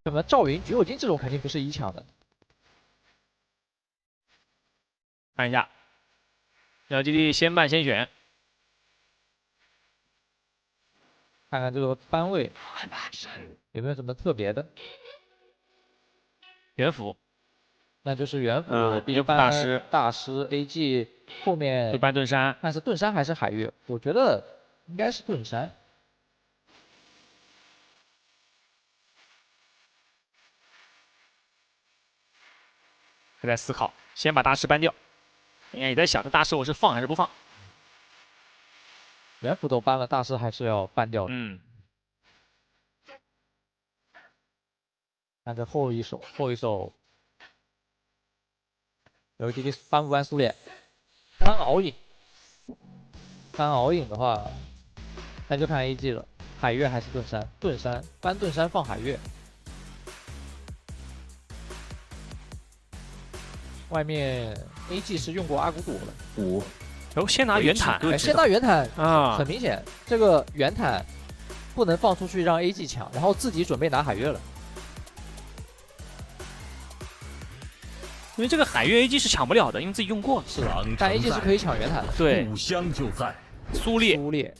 什么赵云、橘右京这种肯定不是1强的。看一下，LGD 先办先选，看看这个班位有没有什么特别的。元辅，那就是元辅，元辅大师，大师 AG 后面会搬盾山，看是盾山还是海月？我觉得应该是盾山。还在思考，先把大师搬掉。应该也在想，这大师我是放还是不放？元辅都搬了，大师还是要搬掉的。嗯。看这后一手，LGD 搬不搬苏烈？搬敖影。搬敖影的话，那就看 AG 了，海月还是盾山？盾山搬盾山放海月。外面 AG 是用过阿古果了5，然后先拿圆坦，先拿圆坦啊，很明显，这个圆坦不能放出去让 AG 抢，然后自己准备拿海月了。因为这个海月 AG 是抢不了的，因为自己用过了。是的，但 AG 是可以抢圆坦的。对，故乡就在。苏烈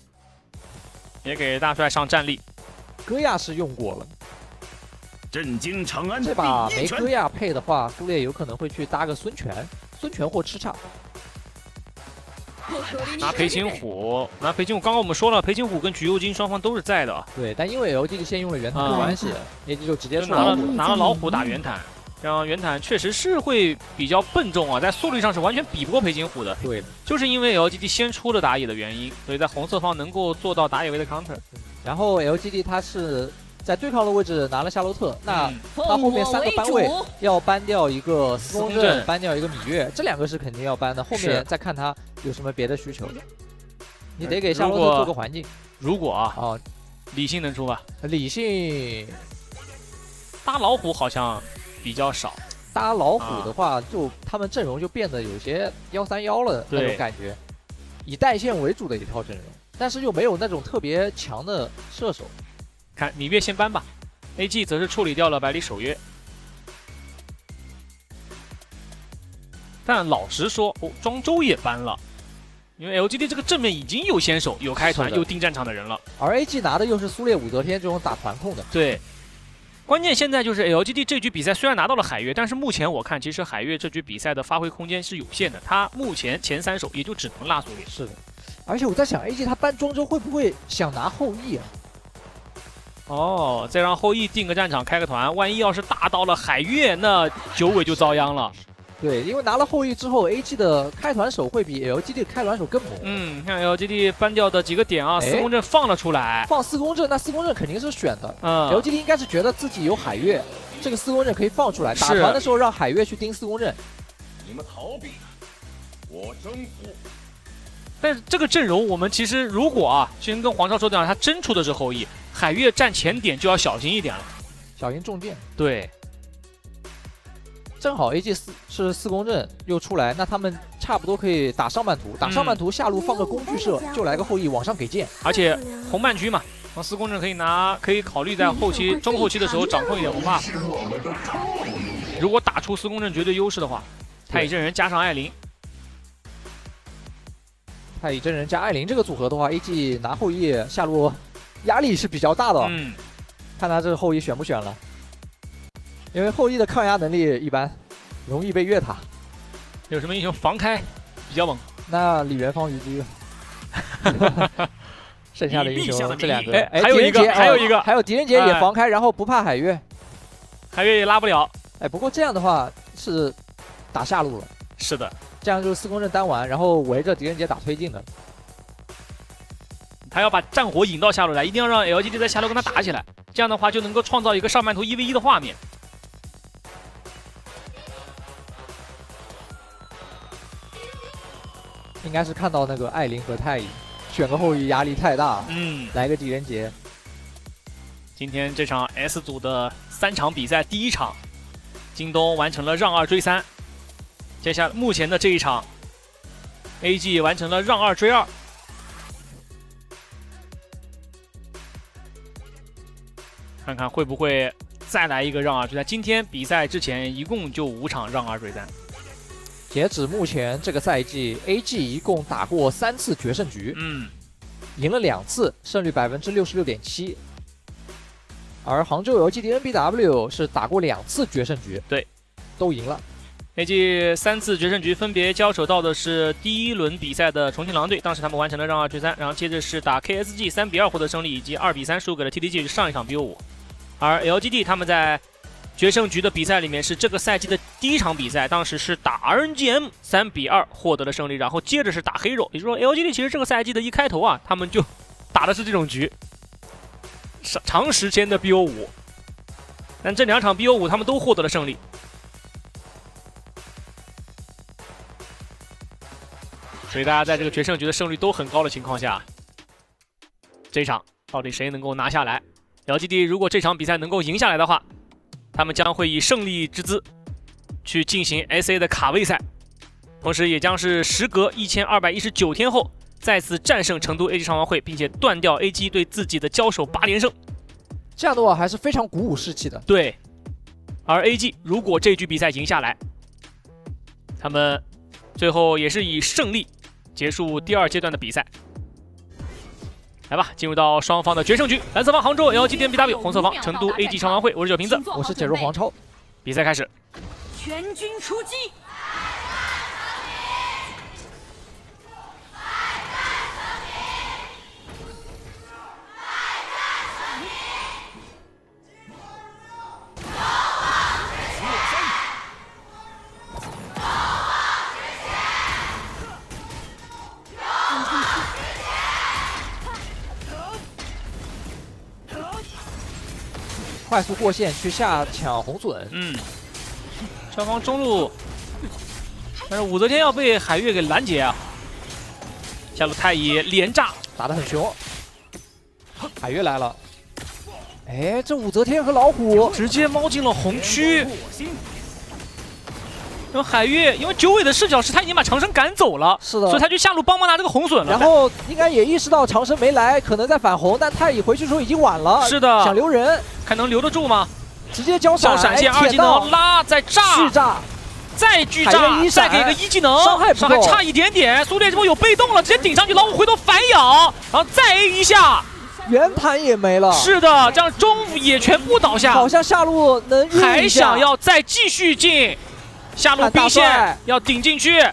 也给大帅上战力。戈亚是用过了。震惊长安这把没戈亚配的话，苏烈有可能会去搭个孙权或叱咤。拿裴擒虎，刚刚我们说了，裴擒虎跟橘右京双方都是在的。对，但因为 LGD 先用了圆坦没关系，AG 就直接拿了老虎打圆坦，这样圆坦确实是会比较笨重啊，在速率上是完全比不过裴擒虎的。对，就是因为 LGD 先出了打野的原因，所以在红色方能够做到打野位的 counter。然后 LGD 他是在对抗的位置拿了夏洛特，那他后面3个班位要搬掉一个司空震，搬掉一个芈月，这2个是肯定要搬的。后面再看他有什么别的需求，你得给夏洛特做个环境。如果啊，理性能出吧？理性搭老虎好像比较少。搭老虎的话，就他们阵容就变得有些131了那种感觉，以带线为主的一套阵容，但是又没有那种特别强的射手。看芈月先搬吧 ，AG 则是处理掉了百里守约。但老实说，庄周也搬了，因为 LGD 这个正面已经有先手、有开团、又定战场的人了，而 AG 拿的又是苏烈、武则天这种打团控的。对，关键现在就是 LGD 这局比赛虽然拿到了海月，但是目前我看其实海月这局比赛的发挥空间是有限的，他目前前3手也就只能拉苏烈。是的，而且我在想 AG 他搬庄周会不会想拿后羿啊？哦，再让后羿定个战场开个团，万一要是打到了海月，那九尾就遭殃了。对，因为拿了后羿之后 ，AG 的开团手会比 LGD 的开团手更猛。看 LGD 搬掉的几个点啊，司空震放了出来，放司空震，那司空震肯定是选的。LGD 应该是觉得自己有海月，这个司空震可以放出来，打团的时候让海月去盯司空震。你们逃避，我征服。但是这个阵容，我们其实如果先跟黄少说的他真出的是后羿，海月站前点就要小心一点了，小心中箭。对，正好 AG 是司空震又出来，那他们差不多可以打上半图，打上半图下路放个工具射，就来个后羿往上给箭，而且红半区嘛，司空震可以考虑在后期中后期的时候掌控一点红 buff。如果打出司空震绝对优势的话，太乙真人加上艾琳。太乙真人加艾琳这个组合的话 ，AG 拿后羿下路压力是比较大的。看他这个后羿选不选了，因为后羿的抗压能力一般，容易被越塔。有什么英雄防开比较猛？那李元芳、虞姬。剩下的英雄这2个，还有狄仁杰也防开，然后不怕海月，海月也拉不了。不过这样的话是打下路了。是的。这样就是司空震单完，然后围着狄仁杰打推进的。他要把战火引到下路来，一定要让 LGD 在下路跟他打起来，这样的话就能够创造一个上半图1v1的画面。应该是看到那个艾琳和太乙，选个后羿压力太大。来个狄仁杰。今天这场 S 组的3场比赛，第1场，京东完成了让2追3。接下来目前的这一场 ，AG 完成了让2追2。看看会不会再来一个让2追3。今天比赛之前一共就5场让2追3。截止目前这个赛季 ，AG 一共打过3次决胜局，赢了2次，胜率66.7%。而杭州 LG DNBW 是打过2次决胜局，对，都赢了。AG 3次决胜局分别交手到的是第一轮比赛的重庆狼队，当时他们完成了让2追3，然后接着是打 KSG 3比2获得胜利，以及2比3输给了 TDG 上一场 BO5。而 LGD 他们在决胜局的比赛里面是这个赛季的第一场比赛，当时是打 RNGM 3比2获得了胜利，然后接着是打黑肉，也就是说 LGD 其实这个赛季的一开头啊，他们就打的是这种局，长时间的 BO5，但这2场 BO5 他们都获得了胜利。所以大家在这个决胜局的胜率都很高的情况下，这一场到底谁能够拿下来 ？LGD 如果这场比赛能够赢下来的话，他们将会以胜利之姿去进行 SA 的卡位赛，同时也将是时隔1219天后再次战胜成都 AG 上王会，并且断掉 AG 对自己的交手8连胜。这样的话还是非常鼓舞士气的。对，而 AG 如果这局比赛赢下来，他们最后也是以胜利结束第2阶段的比赛。来吧，进入到双方的决胜局。蓝色方杭州 LG DNBW， 红色方成都 AG 上王会。我是九瓶子，我是解如黄超。比赛开始，全军出击！快速过线去下抢红隼。双方中路，但是武则天要被海月给拦截啊！下路太乙连炸，打得很凶。海月来了，哎，这武则天和老虎直接猫进了红区。然后海月因为九尾的视角是他已经把长生赶走了，是的，所以他就下路帮忙拿这个红隼了。然后应该也意识到长生没来，可能在反红，但太乙回去的时候已经晚了。是的，想留人，看能留得住吗？直接交闪，闪现2技能拉，再炸，续炸，再巨炸，再给个1技能，伤害差一点点。苏烈这波有被动了，直接顶上去，老虎回头反咬，然后再 A 一下，圆盘也没了。是的，这样中路也全部倒下。好像下路能还想要再继续进，下路兵线要顶进去。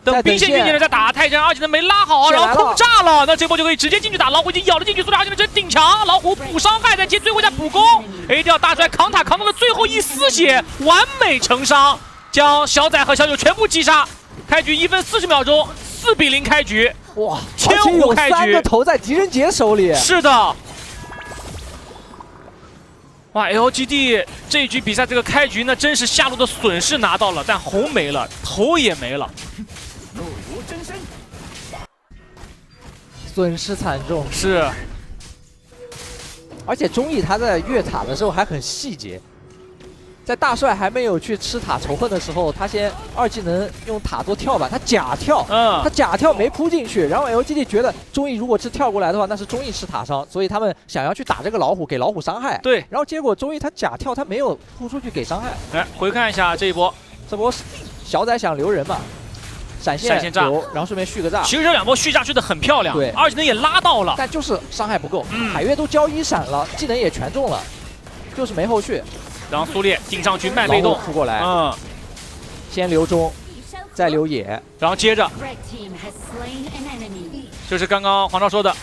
等兵线运进来再打，太真2技能没拉好，然后空炸了，那这波就可以直接进去打。老虎已经咬了进去，苏烈2技能直接顶墙，老虎补伤害，再接最后一下补攻 ，A 掉大帅扛塔扛到了最后一丝血，完美成伤，将小仔和小九全部击杀。开局1分40秒钟，4比0开局，哇，千户开局，有3个头在狄仁杰手里。是的。哇 ，LGD 这一局比赛这个开局呢，真是下路的损失拿到了，但红没了，头也没了。损失惨重，是，而且钟毅他在越塔的时候还很细节，在大帅还没有去吃塔仇恨的时候，他先2技能用塔做跳板，他假跳，他假跳没扑进去，然后 LGD 觉得钟毅如果是跳过来的话，那是钟毅吃塔伤，所以他们想要去打这个老虎，给老虎伤害。对，然后结果钟毅他假跳，他没有扑出去给伤害。来回看一下这一波，这波小仔想留人嘛。闪现炸，然后顺便续个炸。其实这2波续炸续的很漂亮，对，2技能也拉到了，但就是伤害不够。海月都交1闪了，技能也全中了，就是没后续。然后苏烈顶上去卖被动，扑过来，先留中，再留野，然后接着就是刚刚黄超说的，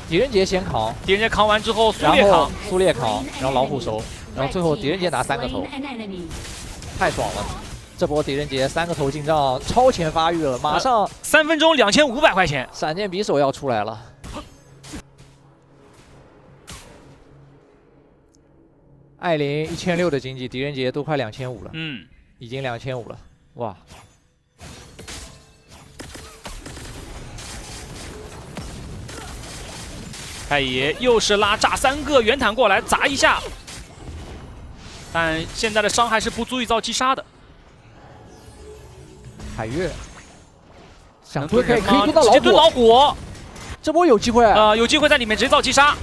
狄仁杰先扛，狄仁杰扛完之后苏烈扛，苏烈扛，然后老虎收，然后最后狄仁杰拿3个头，太爽了。这波狄仁杰3个头进账，超前发育了，马上3分钟2500块钱，闪电匕首要出来了。艾琳1600的经济，狄仁杰都快2500了，已经2500了，哇！太乙又是拉炸3个圆坦过来砸一下，但现在的伤害是不足以造击杀的。海月想蹲可以蹲到老虎，直接蹲老虎，这波有机会有机会在里面直接造击杀。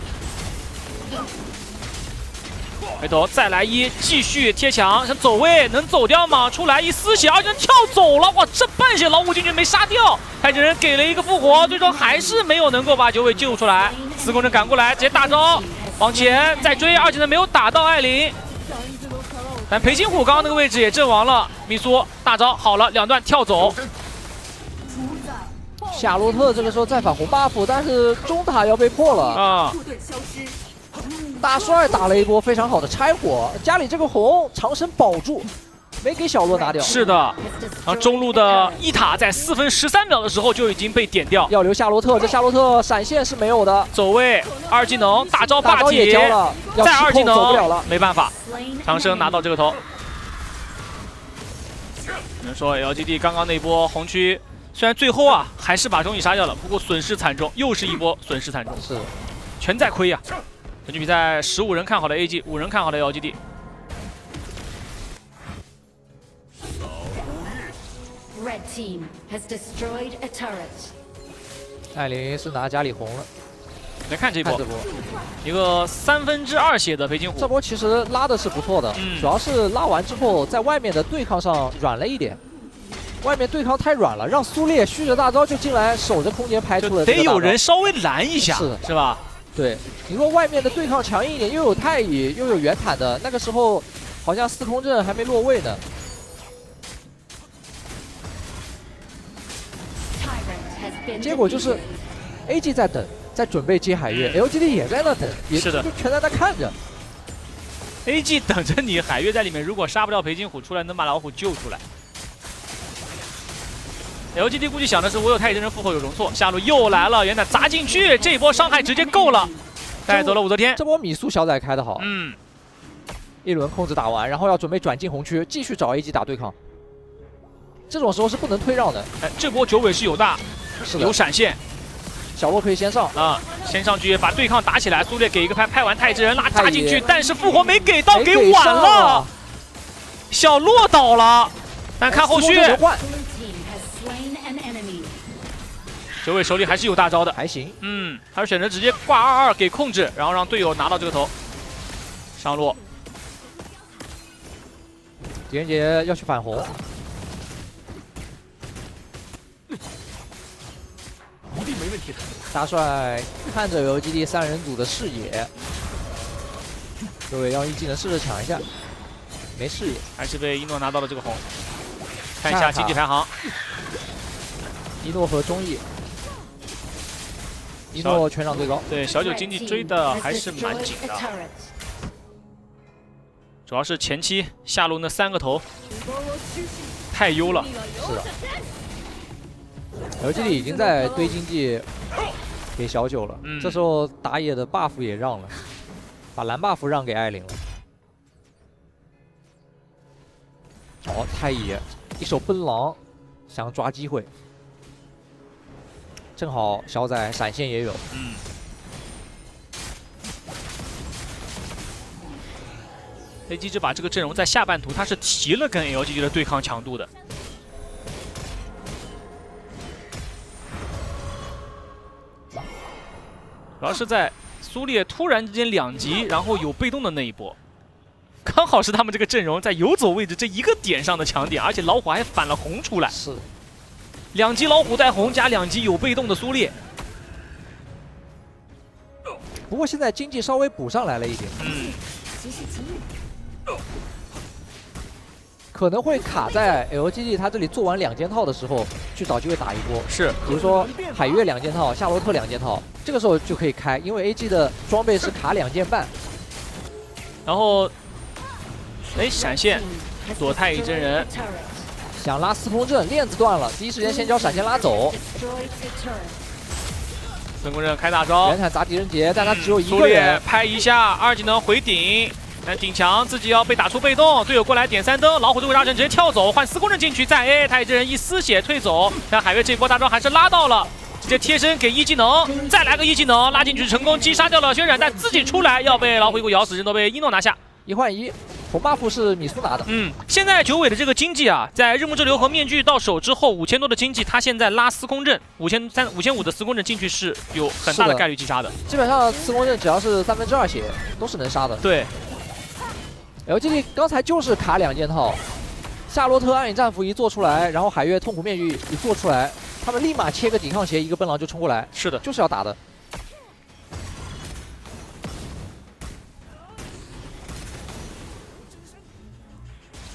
回头再来一，继续贴墙，想走位能走掉吗？出来一丝血，二技能跳走了，哇，这半血老虎进去没杀掉，太极人给了一个复活，最终还是没有能够把九尾救出来。司空震赶过来，直接大招往前再追，二技能没有打到艾琳，但裴金虎刚刚那个位置也阵亡了。米苏大招好了，两段跳走。夏洛特这个时候再反红 buff， 但是中塔要被破了啊！大帅打了一波非常好的拆火，家里这个红长生保住，没给小洛拿掉。是的，然后中路的一塔在4分13秒的时候就已经被点掉，要留夏洛特，这夏洛特闪现是没有的。走位二技能大招霸体也交了，再二技能走不了了，没办法，长生拿到这个头。只能说 LGD 刚刚那波红区。虽然最后啊还是把中野杀掉了，不过损失惨重，又是一波损失惨重，是全在亏啊！本局比赛15人看好了 AG，5人看好了 LGD。Red team has destroyed a turret。艾琳是拿家里红了，来看这波，一个2/3血的裴金虎，这波其实拉的是不错的，主要是拉完之后在外面的对抗上软了一点。外面对抗太软了，让苏烈续着大招就进来守着空间拍出了得有人稍微拦一下，是吧？对，你说外面的对抗强硬一点，又有太乙又有圆坦的，那个时候好像司空震还没落位呢。结果就是 AG 在等，在准备接海月 ，LGD 也在那等，也是的，就全在那看着。AG 等着你，海月在里面，如果杀不掉裴金虎出来，能把老虎救出来。LGD 估计想的是我有太乙真人复活有容错，下路又来了，元坦砸进去，这一波伤害直接够了，带走了武则天。这波米苏小仔开的好，一轮控制打完，然后要准备转进红区，继续找 AG 打对抗。这种时候是不能退让的。哎，这波九尾是有大，有闪现，小洛可以先上啊，先上去把对抗打起来。苏烈给一个拍完太乙真人拉砸进去，但是复活没给到，给晚了，小洛倒了，但看后续。九尾手里还是有大招的，还行。他选择直接挂22给控制，然后让队友拿到这个头。上路，狄仁杰要去反红，一定没问题的。大帅看着 LGD 3人组的视野，九尾要一技能试着抢一下，没视野，还是被一诺拿到了这个红。看一下经济排行，一诺和中艺。一诺全场最高，对小九经济追的还是蛮紧的，主要是前期下路那3个头太优了。是的 ，LGD 已经在堆经济给小九了，这时候打野的 buff 也让了，把蓝 buff 让给艾琳了。哦，太乙一手奔狼，想抓机会。正好小仔闪现也有，AG 这把这个阵容在下半图他是提了跟 LGD 的对抗强度的，主要是在苏烈突然之间2级，然后有被动的那一波，刚好是他们这个阵容在游走位置这一个点上的强点，而且老虎还反了红出来。是。2级老虎带红加2级有被动的苏烈，不过现在经济稍微补上来了一点，可能会卡在 LGD 他这里做完2件套的时候去找机会打一波，是，比如说海月2件套，夏洛特2件套，这个时候就可以开，因为 AG 的装备是卡2件半，然后，哎，闪现躲太乙真人。想拉司空震，链子断了，第一时间先将闪现拉走。司空震开大招，元坦砸狄仁杰，但他只有一个人。拍一下2技能回顶，但顶墙自己要被打出被动，队友过来点3灯，老虎队伍大神直接跳走，换司空震进去再 A， 太乙真人一丝血退走，但海月这波大招还是拉到了，直接贴身给1技能，再来个1技能拉进去成功击杀掉了轩冉，但自己出来要被老虎一股咬死，人都被一诺拿下。1换1，红 buff 是米苏拿的。现在九尾的这个经济啊，在日暮之流和面具到手之后，5000多的经济，他现在拉司空震5500的司空震进去是有很大的概率击杀的。基本上司空震只要是2/3血都是能杀的。对， LGD 刚才就是卡2件套，夏洛特暗影战斧一做出来，然后海月痛苦面具一做出来，他们立马切个抵抗鞋，一个奔狼就冲过来。是的，就是要打的。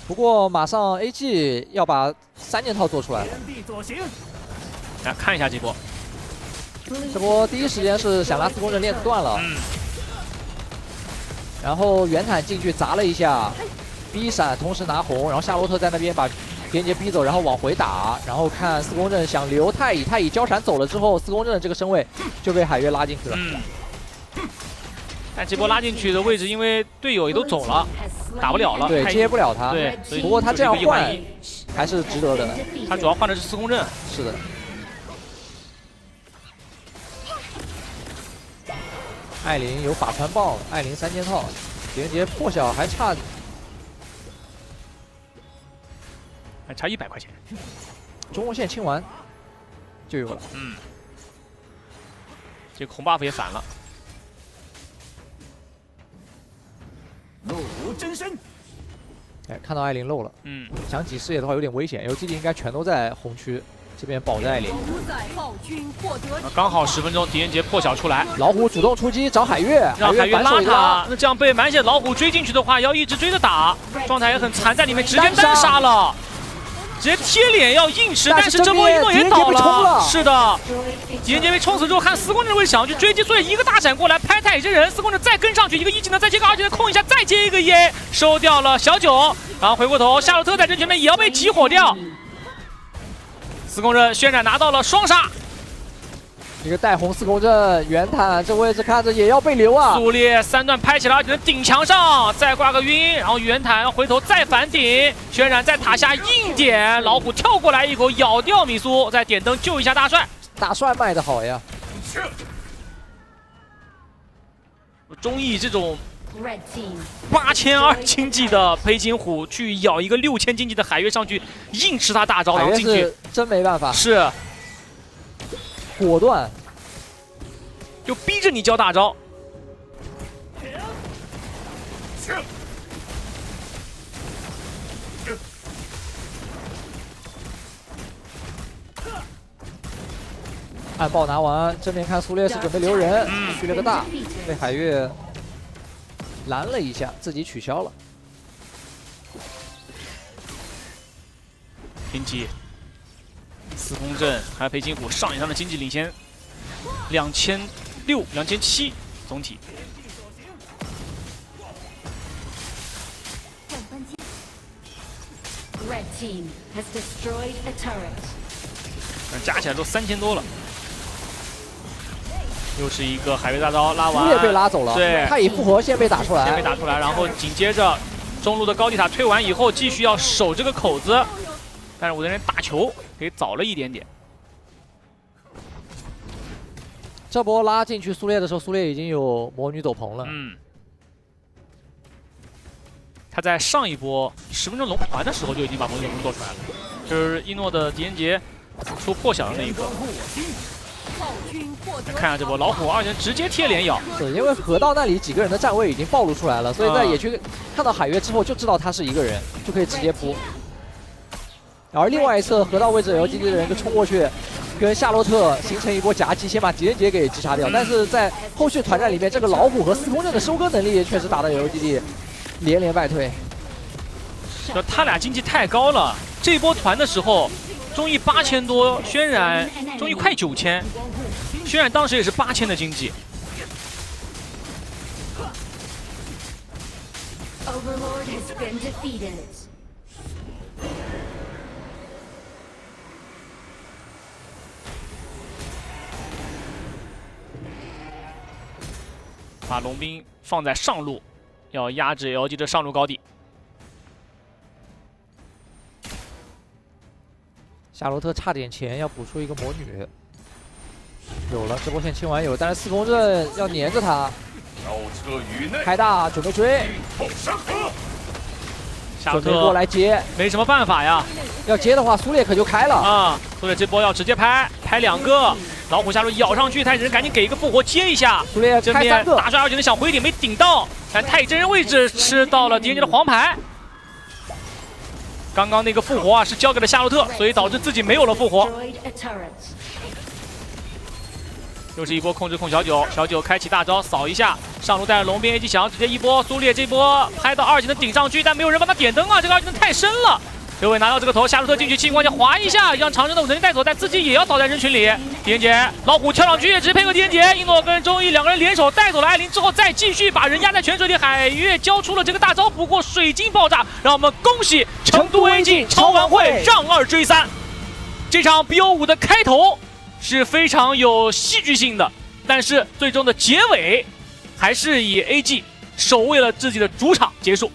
不过马上 AG 要把3件套做出来了。来看一下这波，这波第一时间是想拉4公阵链子断了，然后圆坦进去砸了一下，B 闪同时拿红，然后夏洛特在那边把狄仁杰逼走，然后往回打，然后看4公阵想留太乙交闪走了之后，4公阵的这个身位就被海月拉进去了。但这波拉进去的位置，因为队友也都走了，打不了了，对，接不了他。对，不过他这样换还是值得的。他主要换的是4公阵。是的。艾琳有法传棒，艾琳3件套，狄仁杰破晓还差100块钱，中路线清完就有了。这个红 buff 也反了。怒如真身。哎，看到艾琳漏了。想挤视野的话有点危险，LGD 应该全都在红区这边保着艾琳。刚好10分钟，狄仁杰破晓出来，老虎主动出击找海月，让海月拉他。那这样被满血老虎追进去的话，要一直追着打，状态也很残，在里面直接单杀了。直接贴脸要硬吃，但是这波一诺也倒了。是的，狄仁杰被冲死之后，看4公阵会想去追击，所以一个大闪过来拍太乙真人，4公阵再跟上去，一个1技能再接个2技能控一下，再接一个EA，收掉了小九。然后回过头，夏洛特在这前面也要被集火掉。4公阵渲染拿到了双杀。一个带红4公阵，圆坦这位置看着也要被留啊！苏烈3段拍起来，而且能顶墙上，再挂个晕，然后圆坦回头再反顶，渲染在塔下硬点，老虎跳过来一口咬掉米苏，再点灯救一下大帅。大帅卖的好呀！中意这种8000经济的裴擒虎去咬一个6000经济的海月上去，硬吃他大招，然后进去，真没办法。是。果断，就逼着你交大招。暗爆拿完，正面看苏烈是准备留人，去了个大，被海月拦了一下，自己取消了。经济4公阵还有裴擒虎上野上的经济领先2600、2700总体。Red team has destroyed a turret. 加起来都3000多了。又是一个海月大招拉完，苏烈被拉走了，对，他以复活线被打出来，然后紧接着中路的高地塔推完以后，继续要守这个口子。但是我的人打球给早了一点点。这波拉进去苏烈的时候，苏烈已经有魔女斗篷了。他在上一波10分钟龙团的时候就已经把魔女斗篷做出来了，就是一诺的狄仁杰出破晓的那一波。看下这波老虎2人直接贴脸咬，是因为河道那里几个人的站位已经暴露出来了，所以在野区看到海月之后就知道他是一个人，就可以直接扑。而另外一侧河道位置 LGD 的人就冲过去，跟夏洛特形成一波夹击，先把狄仁杰给击杀掉。但是在后续团战里面，这个老虎和4公阵的收割能力确实打得 LGD 连连败退。就他俩经济太高了，这波团的时候，中意8000多，渲染中意快9000，渲染当时也是8000的经济。Overlord has been defeated. 把龙兵放在上路，要压制 LG 的上路高地。夏洛特差点钱要补出一个魔女，有了，这波线清完有，但是4公阵要黏着他，开大准备追，夏洛特过来接，没什么办法呀。要接的话，苏烈可就开了啊！苏烈这波要直接拍2个，老虎下路咬上去，他人赶紧给一个复活接一下。苏烈这边大帅2技能想回顶没顶到，但太乙真人位置吃到了狄仁杰的黄牌。刚刚那个复活啊是交给了夏洛特，所以导致自己没有了复活。又是一波控制控小九，小九开启大招扫一下，上路带着龙兵 AG 想要直接一波苏烈，这波拍到二技能顶上去，但没有人帮他点灯啊，这个二技能太深了。刘伟拿到这个头，夏洛特进去，气关键划一下，让长征的武能力带走，但自己也要倒在人群里。狄仁杰老虎跳上去，直接配合狄仁杰，一诺跟周毅两个人联手带走了艾琳之后，再继续把人压在泉水里。海月交出了这个大招，不过水晶爆炸，让我们恭喜成都 AG 超玩会让2追3。这场 BO5 的开头是非常有戏剧性的，但是最终的结尾还是以 AG 守卫了自己的主场结束。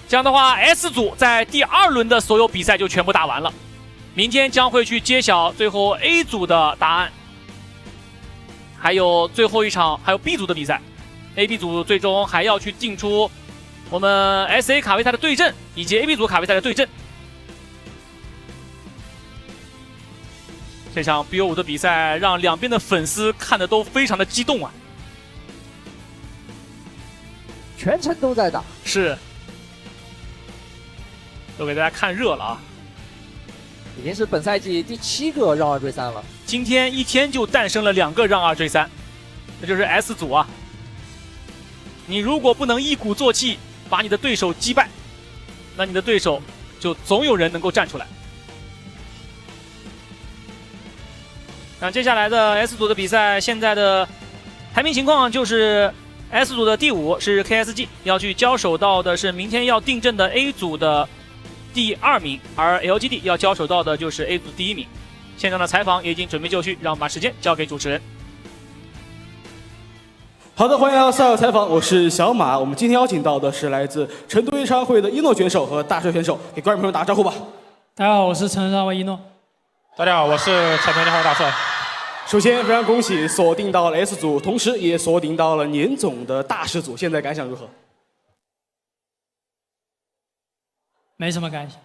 这样的话 ，S 组在第2轮的所有比赛就全部打完了，明天将会去揭晓最后 A 组的答案，还有最后一场还有 B 组的比赛 ，AB 组最终还要去定出我们 SA 卡位赛的对阵以及 AB 组卡位赛的对阵。这场 BO5 的比赛让两边的粉丝看的都非常的激动啊，全程都在打，是。都给大家看热了啊！已经是本赛季第7个让2追3了。今天一天就诞生了2个让2追3，这就是 S 组啊！你如果不能一鼓作气把你的对手击败，那你的对手就总有人能够站出来。那接下来的 S 组的比赛，现在的排名情况就是 S 组的第5是 KSG， 要去交手到的是明天要定阵的 A 组的第2名，而 LGD 要交手到的就是 A 组第1名。现场的采访也已经准备就绪，让我们把时间交给主持人。好的，欢迎来到赛后采访，我是小马。我们今天邀请到的是来自成都夜唱会的一诺选手和大帅选手，给观众朋友打个招呼吧。大家好，我是成都夜唱会一诺。大家好，我是成都夜唱会大帅。首先，非常恭喜锁定到了 S 组，同时也锁定到了年总的大师组，现在感想如何？没什么感想，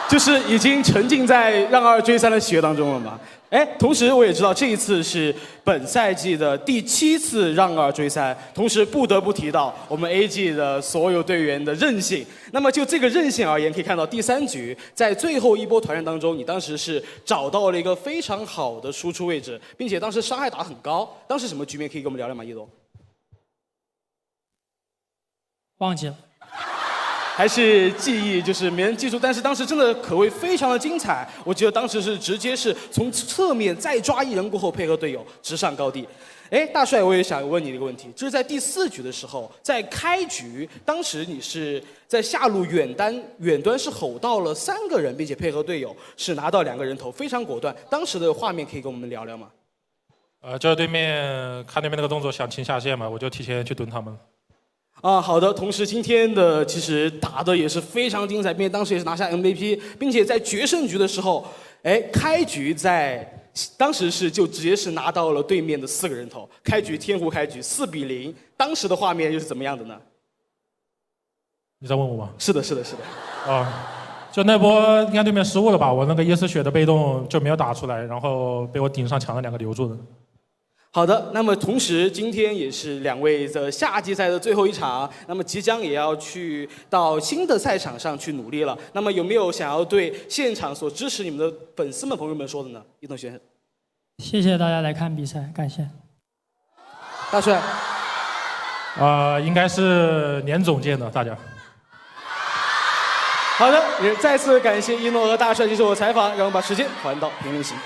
就是已经沉浸在让2追3的喜悦当中了嘛。哎，同时我也知道这一次是本赛季的第7次让2追3，同时不得不提到我们 AG 的所有队员的韧性。那么就这个韧性而言，可以看到第3局在最后一波团战当中，你当时是找到了一个非常好的输出位置，并且当时伤害打得很高。当时什么局面可以跟我们聊聊吗？一诺？忘记了。还是记忆就是没人记住，但是当时真的可谓非常的精彩。我记得当时是直接是从侧面再抓一人过后配合队友直上高地。哎，大帅，我也想问你一个问题，就是在第4局的时候，在开局，当时你是在下路远端是吼到了3个人，并且配合队友是拿到2个人头，非常果断。当时的画面可以跟我们聊聊吗？就是对面看对面那个动作想清下线嘛，我就提前去蹲他们。好的。同时今天的其实打的也是非常精彩，并且当时也是拿下 MVP， 并且在决胜局的时候，哎，开局当时是就直接是拿到了对面的4个人头，开局天胡开局4比0，当时的画面又是怎么样的呢？你在问我吗？是的。就那波应该对面失误了吧，我那个夜丝血的被动就没有打出来，然后被我顶上墙的2个留住的。好的，那么同时今天也是2位的夏季赛的最后一场，那么即将也要去到新的赛场上去努力了。那么有没有想要对现场所支持你们的粉丝们朋友们说的呢？一诺先生。谢谢大家来看比赛，感谢。大帅。应该是年总见的大家。好的，也再次感谢一诺和大帅接受我采访，让我们把时间还到评论席。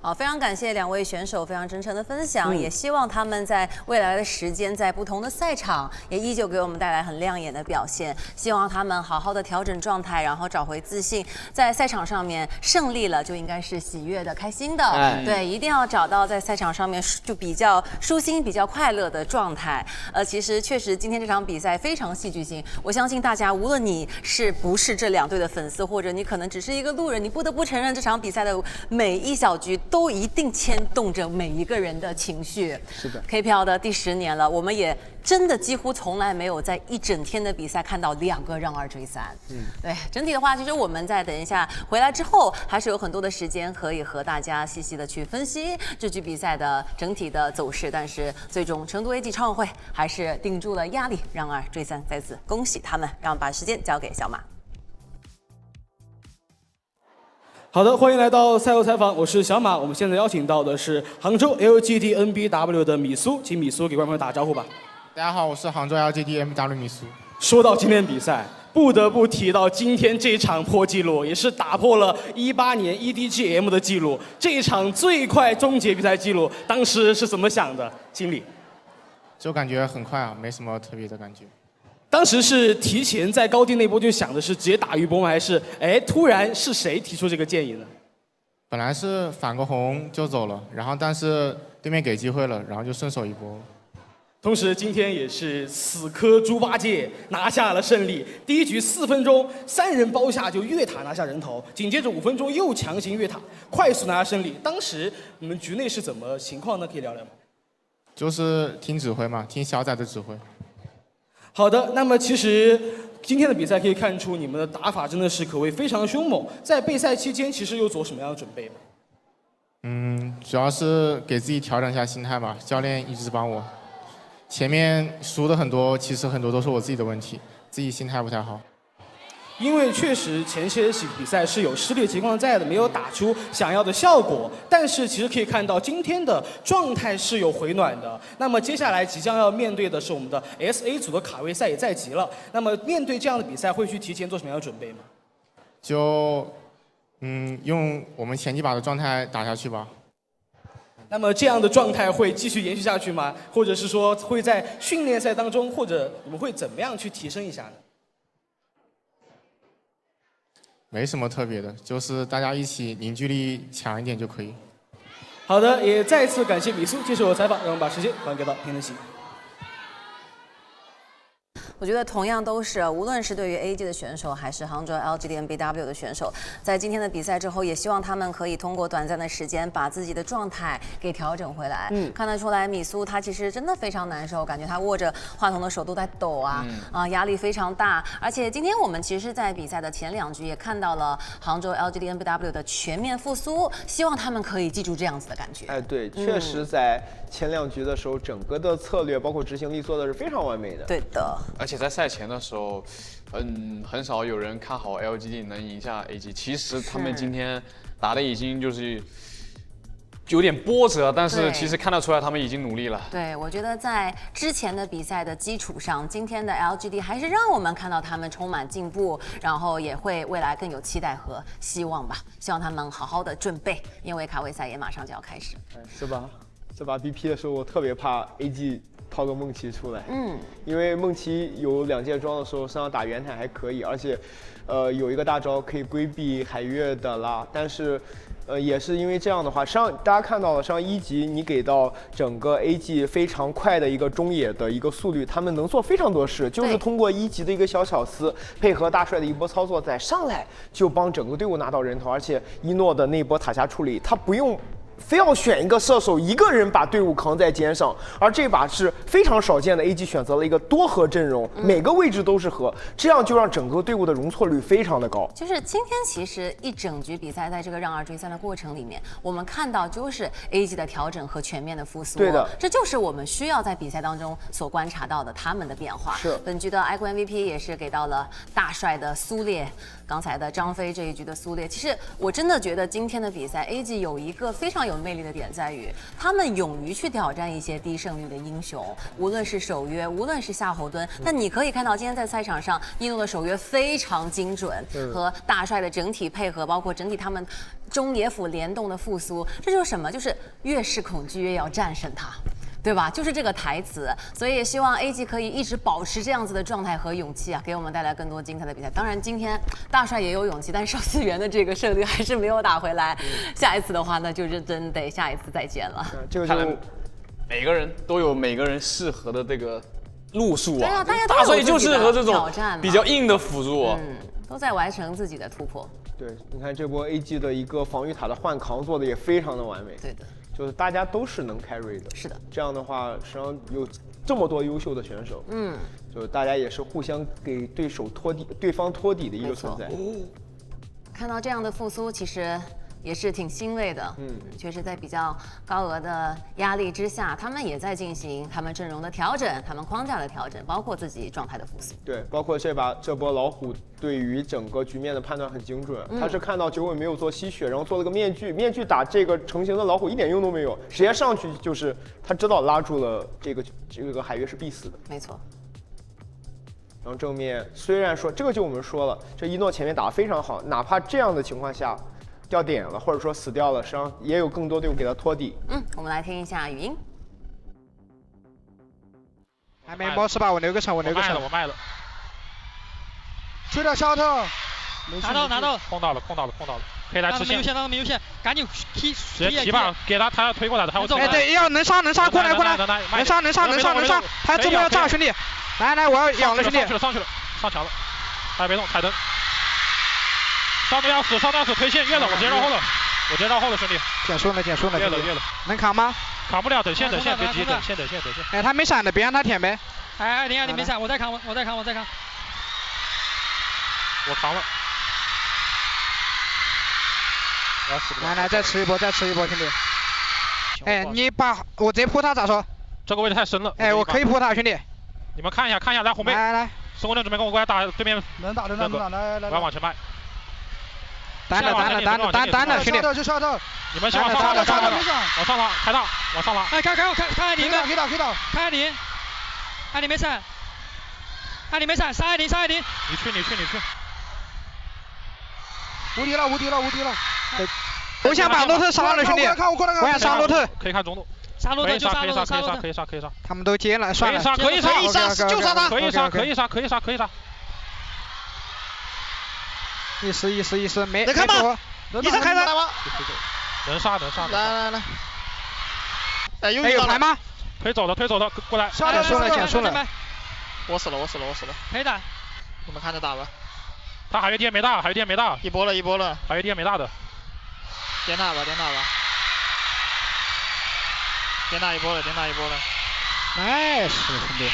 好，非常感谢2位选手非常真诚的分享，也希望他们在未来的时间，在不同的赛场，也依旧给我们带来很亮眼的表现。希望他们好好的调整状态，然后找回自信，在赛场上面胜利了就应该是喜悦的、开心的。对，一定要找到在赛场上面就比较舒心、比较快乐的状态。其实确实今天这场比赛非常戏剧性，我相信大家无论你是不是这2队的粉丝，或者你可能只是一个路人，你不得不承认这场比赛的每一小局都一定牵动着每一个人的情绪。是的 ，KPL 的第10年了，我们也真的几乎从来没有在一整天的比赛看到2个让2追3。对，整体的话，其实我们在等一下回来之后，还是有很多的时间可以和大家细细的去分析这局比赛的整体的走势。但是最终成都 AG 超运会还是顶住了压力，让2追3，再次恭喜他们，让我们把时间交给小马。好的，欢迎来到赛后采访，我是小马。我们现在邀请到的是杭州 LGD NBW 的米苏，请米苏给观众朋友打招呼吧。大家好，我是杭州 LGD NBW 米苏。说到今天比赛，不得不提到今天这场破纪录，也是打破了18年 EDGM 的纪录，这一场最快终结比赛纪录，当时是怎么想的？经理？就感觉很快啊，没什么特别的感觉。当时是提前在高地那波就想的是直接打余波吗？还是突然是谁提出这个建议呢？本来是反个红就走了，然后但是对面给机会了，然后就顺手一波。同时今天也是死磕猪八戒拿下了胜利，第一局4分钟3人包下就越塔拿下人头，紧接着5分钟又强行越塔，快速拿下胜利。当时你们局内是怎么情况呢？可以聊聊吗？就是听指挥嘛，听小仔的指挥。好的，那么其实今天的比赛可以看出你们的打法真的是可谓非常凶猛。在备赛期间，其实又做什么样的准备吗？主要是给自己调整一下心态吧。教练一直帮我，前面输的很多，其实很多都是我自己的问题，自己心态不太好。因为确实前些比赛是有失利的情况在的，没有打出想要的效果。但是其实可以看到今天的状态是有回暖的。那么接下来即将要面对的是我们的 SA 组的卡位赛也在即了。那么面对这样的比赛，会去提前做什么样的准备吗？就用我们前几把的状态打下去吧。那么这样的状态会继续延续下去吗？或者是说会在训练赛当中，或者你们会怎么样去提升一下呢？没什么特别的，就是大家一起凝聚力强一点就可以。好的，也再次感谢米苏接受我采访，让我们把时间还给到田德喜。我觉得同样都是，无论是对于 AG 的选手，还是杭州 LGD NBW 的选手，在今天的比赛之后，也希望他们可以通过短暂的时间，把自己的状态给调整回来。看得出来，米苏他其实真的非常难受，感觉他握着话筒的手都在抖啊，压力非常大。而且今天我们其实，在比赛的前2局也看到了杭州 LGD NBW 的全面复苏，希望他们可以记住这样子的感觉。对，确实在前2局的时候，整个的策略包括执行力做的是非常完美的。对的。而且在赛前的时候，很少有人看好 LGD 能赢下 AG。其实他们今天打的已经就是有点波折，但是其实看得出来他们已经努力了。对，我觉得在之前的比赛的基础上，今天的 LGD 还是让我们看到他们充满进步，然后也会未来更有期待和希望吧。希望他们好好的准备，因为卡位赛也马上就要开始。是吧？这把 BP 的时候，我特别怕 AG 抛个梦奇出来，因为梦奇有2件装的时候，身上打圆坦还可以，而且，有一个大招可以规避海月的啦。但是，也是因为这样的话，大家看到了，上1级你给到整个 AG 非常快的一个中野的一个速率，他们能做非常多事，就是通过1级的一个小巧思，配合大帅的一波操作，再上来就帮整个队伍拿到人头，而且一诺的那波塔下处理，他不用非要选一个射手一个人把队伍扛在肩上，而这把是非常少见的 AG 选择了一个多核阵容，每个位置都是核，这样就让整个队伍的容错率非常的高。就是今天其实一整局比赛在这个让2追3的过程里面，我们看到就是 AG 的调整和全面的复苏。对的，这就是我们需要在比赛当中所观察到的他们的变化。是本局的 IQ MVP 也是给到了大帅的苏烈，刚才的张飞这一局的苏烈。其实我真的觉得今天的比赛 AG 有一个非常有魅力的点在于，他们勇于去挑战一些低胜率的英雄，无论是守约，无论是下后蹲。但你可以看到今天在赛场上，一诺的守约非常精准，和大帅的整体配合，包括整体他们中野辅联动的复苏，这就是什么？就是越是恐惧越要战胜它。对吧？就是这个台词，所以也希望 AG 可以一直保持这样子的状态和勇气啊，给我们带来更多精彩的比赛。当然，今天大帅也有勇气，但是少次元的这个胜率还是没有打回来。下一次的话呢，就是真得下一次再见了。这个看来每个人都有每个人适合的这个路数对啊，大家大帅就适合这种挑战比较硬的辅助。都在完成自己的突破。对，你看这波 AG 的一个防御塔的换扛做的也非常的完美。对的，就是大家都是能 carry 的。是的。这样的话，实际上有这么多优秀的选手，就是大家也是互相给对方托底的一个存在。看到这样的复苏，其实也是挺欣慰的。确实在比较高额的压力之下，他们也在进行他们阵容的调整，他们框架的调整，包括自己状态的复苏。对，包括这波老虎对于整个局面的判断很精准，他是看到9尾没有做吸血，然后做了个面具，面具打这个成型的老虎一点用都没有，直接上去就是他知道拉住了这个海月是必死的。没错。然后正面虽然说这个就我们说了，这一诺前面打得非常好，哪怕这样的情况下掉点了，或者说死掉了，实际上也有更多队伍给他托底。我们来听一下语音。还没摸是吧？我留个城，我卖了。吹掉消透，拿到，控到了，可以来吃线。没有线，赶紧踢。直接踢吧，给他要推过来的，他要走。哎对，要能杀，过来，能杀，他这波要炸兄弟，来，我要养了兄弟。上去了，上墙了，哎别动，踩灯。上的要死，推线越了，我直接绕后了，兄弟。减速了，越了，能扛吗？扛不了，等线，别急，等线。哎，他没闪的，别让他舔呗。哎，你没闪，我再扛。我扛了。来，再吃一波，兄弟。哎，你把我直接扑他咋说？这个位置太深了。哎，我可以扑他，兄弟。你们看一下，来红妹。来，孙国正准备跟我过来打对面。能打，来。我要往前迈。单的，兄弟。你们先往上拉，往上拉，开大，往上拉。哎，看你们，可以打。看你，哎你没闪，杀艾琳。你去。无敌了。我想把洛特杀了，兄弟。我想杀洛特。可以看中路。杀洛特就杀洛特。可以杀。他们都接了，算了。可以杀，就杀他。可以杀。意思没。能看吗？你是开的吗？能杀。来。哎，有牌吗？推走了，过来。减速了。我死了。可以打。你们看着打吧。他海月爹没大。一波了。海月爹没大的。点打吧。点打一波了。nice，兄弟。